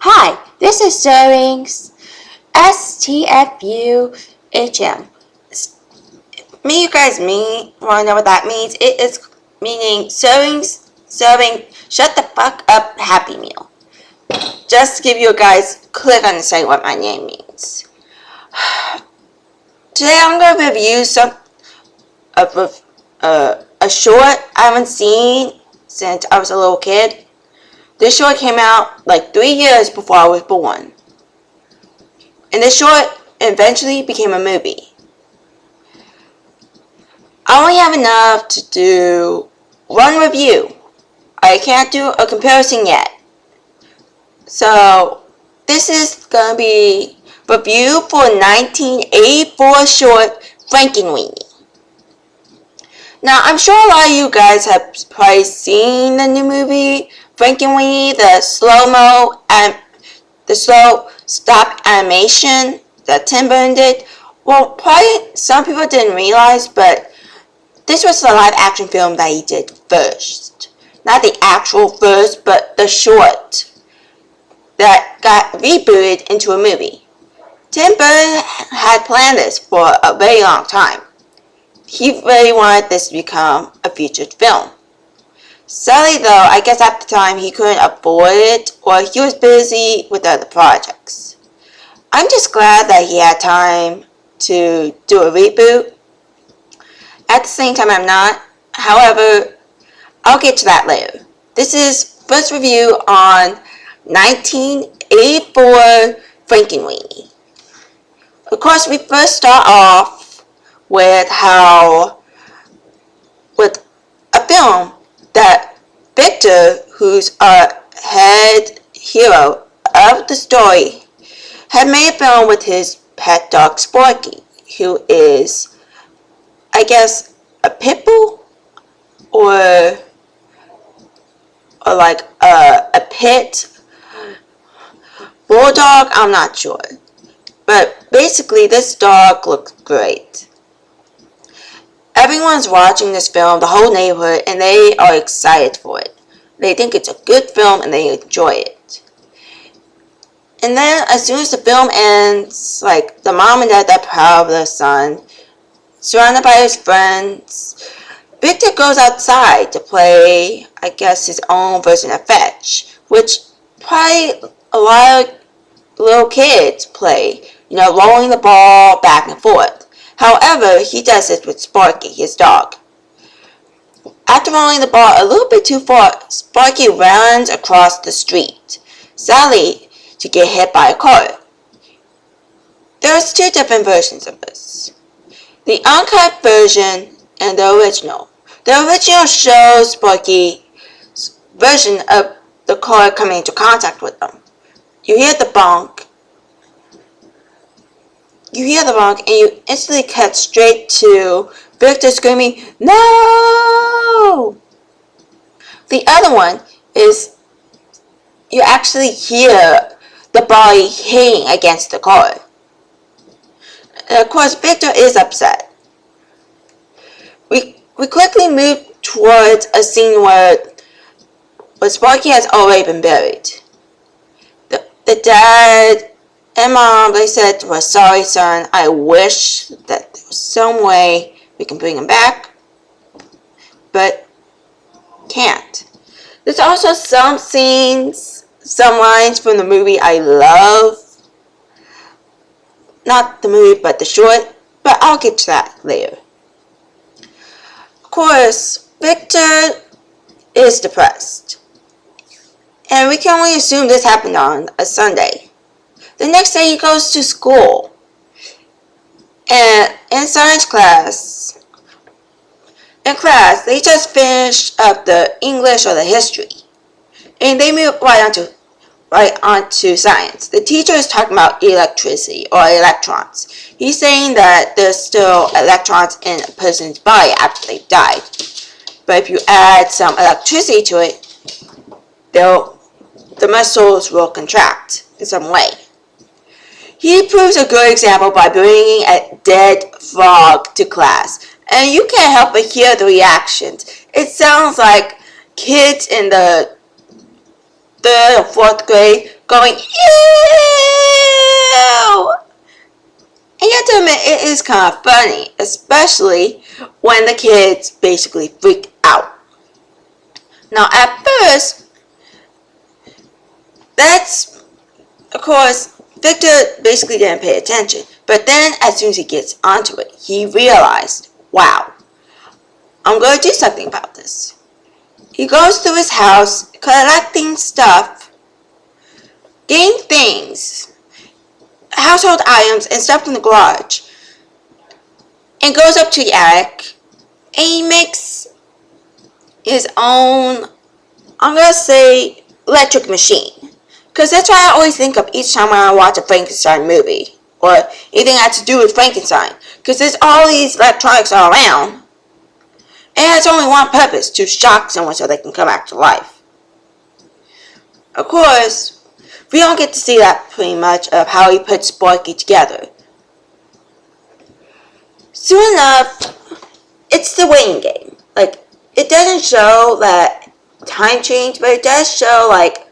Hi, this is Sewings STFUHM. Me, you guys, want to know what that means? It is meaning serving, shut the fuck up, Happy Meal. Just to give you guys clear understanding what my name means. Today I'm going to review a short I haven't seen since I was a little kid. This short came out like 3 years before I was born. And this short eventually became a movie. I only have enough to do one review. I can't do a comparison yet. So this is going to be review for 1984 short Frankenweenie. Now I'm sure a lot of you guys have probably seen the new movie Frankenweenie, the slow-mo and the slow stop animation that Tim Burton did. Well, probably some people didn't realize, but this was the live action film that he did first. Not the actual first, but the short that got rebooted into a movie. Tim Burton had planned this for a very long time. He really wanted this to become a featured film. Sadly though, I guess at the time he couldn't afford it, or he was busy with other projects. I'm just glad that he had time to do a reboot. At the same time, I'm not. However, I'll get to that later. This is first review on 1984 Frankenweenie. Of course, we first start off with a film that Victor, who's our head hero of the story, had made a film with his pet dog Sparky, who is, I guess, a pit bull or like a pit bulldog, I'm not sure. But basically this dog looks great. Everyone's watching this film, the whole neighborhood, and they are excited for it. They think it's a good film and they enjoy it. And then as soon as the film ends, like the mom and dad are proud of their son, surrounded by his friends, Victor goes outside to play, I guess, his own version of fetch, which probably a lot of little kids play, rolling the ball back and forth. However, he does this with Sparky, his dog. After rolling the ball a little bit too far, Sparky runs across the street, sadly to get hit by a car. There's two different versions of this. The uncut version and the original. The original shows Sparky's version of the car coming into contact with them. You hear the bonk, and you instantly cut straight to Victor screaming, "No!" The other one is you actually hear the body hitting against the car. And of course, Victor is upset. We quickly move towards a scene where Sparky has already been buried. The dad and mom, they said, "We're sorry, son. I wish that there was some way we can bring him back, but can't." There's also some scenes, some lines from the movie I love. Not the movie, but the short, but I'll get to that later. Of course, Victor is depressed. And we can only assume this happened on a Sunday. The next day he goes to school. And in science class, they just finished up the English or the history. And they move right onto science. The teacher is talking about electricity or electrons. He's saying that there's still electrons in a person's body after they've died. But if you add some electricity to it, the muscles will contract in some way. He proves a good example by bringing a dead frog to class. And you can't help but hear the reactions. It sounds like kids in the 3rd or 4th grade going, ew! And you have to admit, it is kind of funny, especially when the kids basically freak out. Now, at first, of course, Victor basically didn't pay attention. But then, as soon as he gets onto it, he realized, wow, I'm going to do something about this. He goes through his house, collecting stuff, getting things, household items and stuff from the garage, and goes up to the attic, and he makes his own, I'm going to say, electric machine. Because that's what I always think of each time when I watch a Frankenstein movie, or anything that has to do with Frankenstein. Because there's all these electronics all around, and it has only one purpose, to shock someone so they can come back to life. Of course, we don't get to see that pretty much of how he puts Sparky together. Soon enough, it's the waiting game. Like, it doesn't show that time change, but it does show like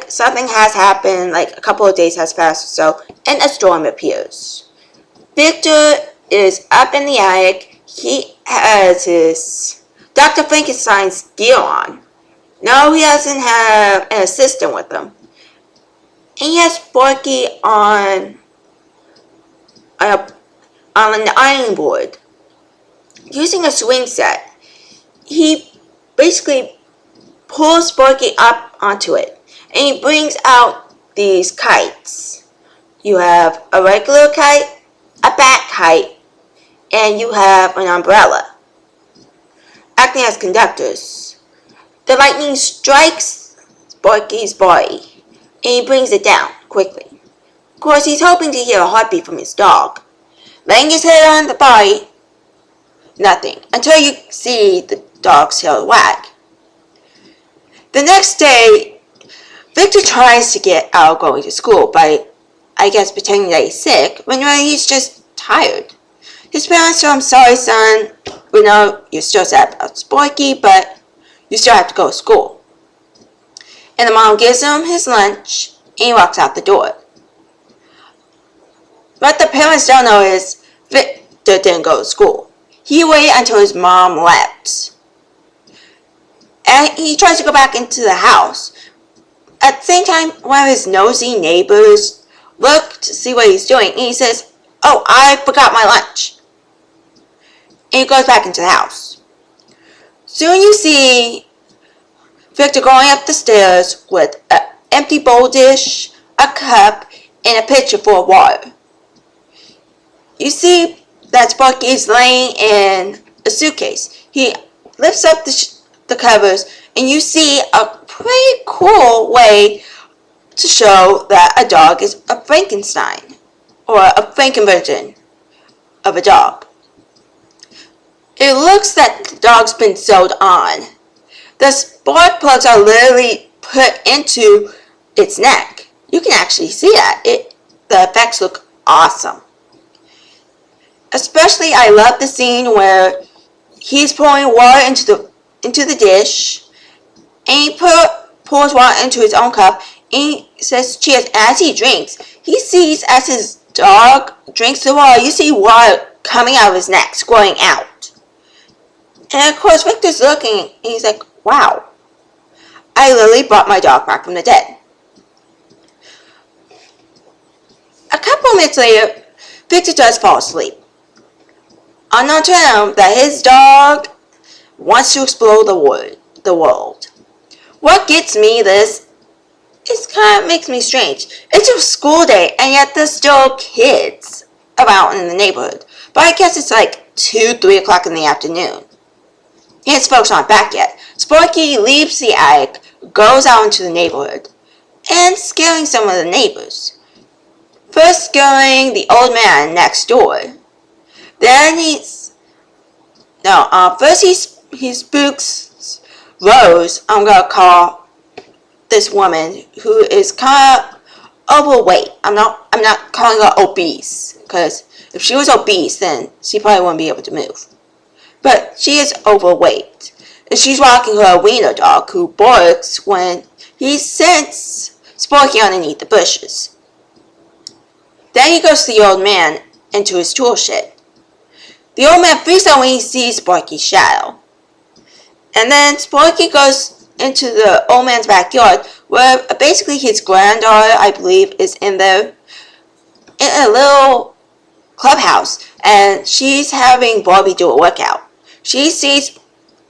something has happened, like a couple of days has passed or so, and a storm appears. Victor is up in the attic. He has his Dr. Frankenstein's gear on. No, he doesn't have an assistant with him. And he has Sparky on an ironing board. Using a swing set, he basically pulls Sparky up onto it. And he brings out these kites. You have a regular kite, a bat kite, and you have an umbrella, acting as conductors. The lightning strikes Sparky's body, and he brings it down quickly. Of course, he's hoping to hear a heartbeat from his dog. Laying his head on the body, nothing, until you see the dog's tail wag. The next day, Victor tries to get out of going to school by, I guess, pretending that he's sick, when really he's just tired. His parents tell him, sorry son, we know you're still sad about Sparky, but you still have to go to school. And the mom gives him his lunch, and he walks out the door. What the parents don't know is, Victor didn't go to school. He waited until his mom left. And he tries to go back into the house. At the same time, one of his nosy neighbors look to see what he's doing, and he says, oh, I forgot my lunch. And he goes back into the house. Soon you see Victor going up the stairs with an empty bowl dish, a cup, and a pitcher full of water. You see that Sparky is laying in a suitcase. He lifts up the covers, and you see a pretty cool way to show that a dog is a Frankenstein, or a Frankenversion of a dog. It looks that the dog's been sewed on. The spark plugs are literally put into its neck. You can actually see that. The effects look awesome. Especially, I love the scene where he's pouring water into the dish, and he pours water into his own cup, and he says cheers. As he drinks, he sees as his dog drinks the water, you see water coming out of his neck, squirting out. And of course, Victor's looking, and he's like, wow, I literally brought my dog back from the dead. A couple minutes later, Victor does fall asleep. Unknown to him that his dog wants to explore the world. What gets me this is kind of makes me strange. It's a school day, and yet there's still kids about in the neighborhood. But I guess it's like 2, 3 o'clock in the afternoon. His folks aren't back yet. Sparky leaves the attic, goes out into the neighborhood, and scaring some of the neighbors. First scaring the old man next door. Then first he spooks Rose. I'm gonna call this woman who is kind of overweight. I'm not calling her obese, because if she was obese, then she probably wouldn't be able to move. But she is overweight, and she's walking her wiener dog, who barks when he senses Sparky underneath the bushes. Then he goes to the old man into his tool shed. The old man freaks out when he sees Sparky's shadow. And then Sparky goes into the old man's backyard where basically his granddaughter, I believe, is in there in a little clubhouse, and she's having Barbie do a workout. She sees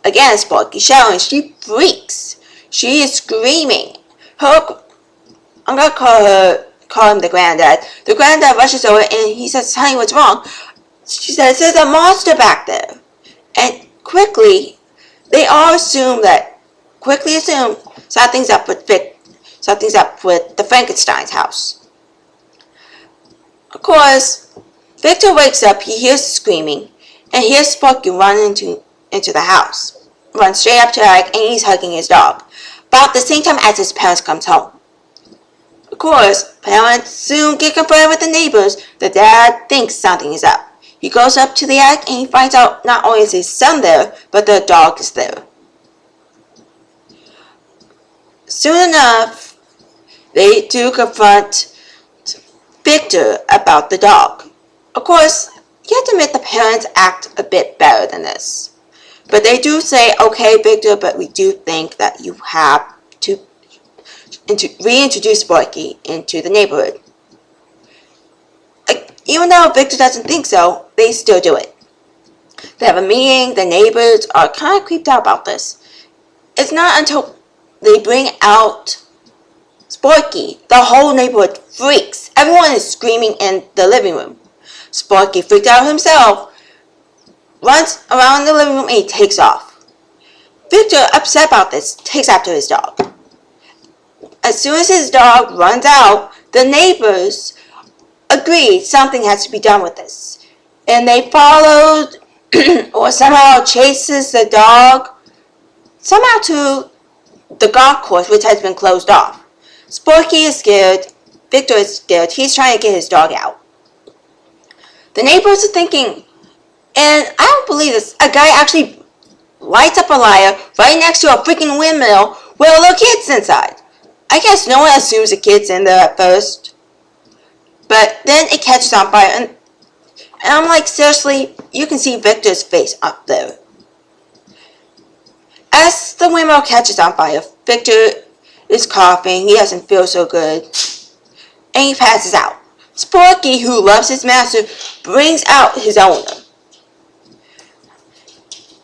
again Sparky's shadow and she freaks. She is screaming. I'm gonna call him the granddad. The granddad rushes over and he says, "Honey, what's wrong?" She says, "There's a monster back there." And quickly, they all assume something's up with the Frankenstein's house. Of course, Victor wakes up, he hears screaming, and hears Sparky run into the house. Runs straight up to Eric, and he's hugging his dog. About the same time as his parents comes home. Of course, parents soon get confronted with the neighbors. The dad thinks something is up. He goes up to the attic and he finds out not only is his son there, but the dog is there. Soon enough, they do confront Victor about the dog. Of course, you have to admit the parents act a bit better than this. But they do say, "Okay, Victor, but we do think that you have to reintroduce Sparky into the neighborhood." Even though Victor doesn't think so, they still do it. They have a meeting. The neighbors are kind of creeped out about this. It's not until they bring out Sparky, the whole neighborhood freaks. Everyone is screaming in the living room. Sparky freaked out himself, runs around the living room, and he takes off. Victor, upset about this, takes after his dog. As soon as his dog runs out, the neighbors agree something has to be done with this. And they followed or somehow chases the dog somehow to the golf course, which has been closed off. Sparky is scared. Victor is scared. He's trying to get his dog out. The neighbors are thinking, and I don't believe this, a guy actually lights up a lighter right next to a freaking windmill with a little kid's inside. I guess no one assumes a kid's in there at first. But then it catches on fire, and I'm like, seriously, you can see Victor's face up there. As the windmill catches on fire, Victor is coughing, he doesn't feel so good, and he passes out. Sparky, who loves his master, brings out his owner.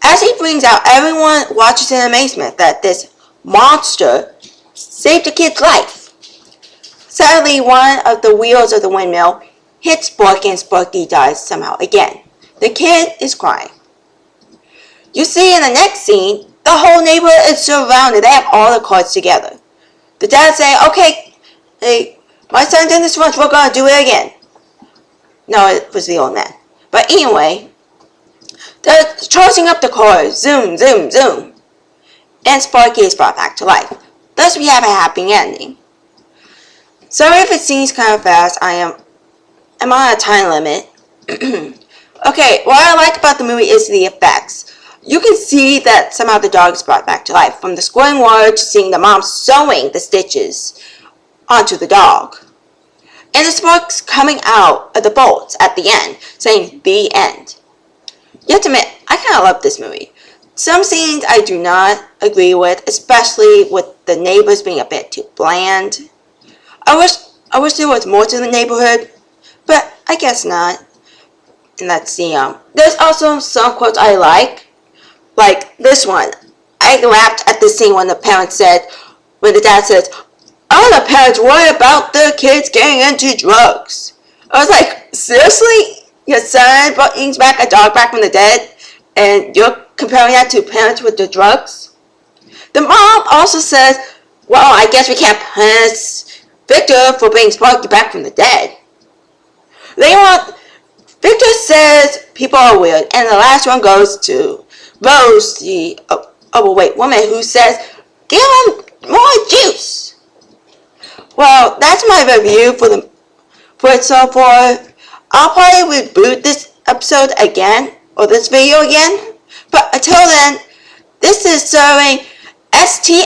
As he brings out, everyone watches in amazement that this monster saved a kid's life. Sadly, one of the wheels of the windmill hits Sparky and Sparky dies somehow again. The kid is crying. You see in the next scene, the whole neighborhood is surrounded. They have all the cards together. The dad saying, "Okay, hey, my son did this once, we're going to do it again." No, it was the old man. But anyway, they're charging up the cars. Zoom, zoom, zoom. And Sparky is brought back to life. Thus, we have a happy ending. Sorry if it seems kind of fast. I'm on a time limit. Okay, what I like about the movie is the effects. You can see that somehow the dog is brought back to life. From the squirting water to seeing the mom sewing the stitches onto the dog. And the sparks coming out of the bolts at the end, saying "the end." You have to admit, I kind of love this movie. Some scenes I do not agree with, especially with the neighbors being a bit too bland. I wish there was more to the neighborhood, but I guess not. And let's see, there's also some quotes I like this one. I laughed at the scene when the dad says, "Oh, the parents worry about their kids getting into drugs." I was like, seriously? Your son brings back a dog back from the dead, and you're comparing that to parents with the drugs? The mom also says, "Well, I guess we can't punish Victor for bringing Sparky back from the dead." Victor says people are weird, and the last one goes to Rose, the overweight woman, who says, "Give him more juice." Well, that's my review for it so far. I'll probably reboot this episode again, or this video again. But until then, this is serving ST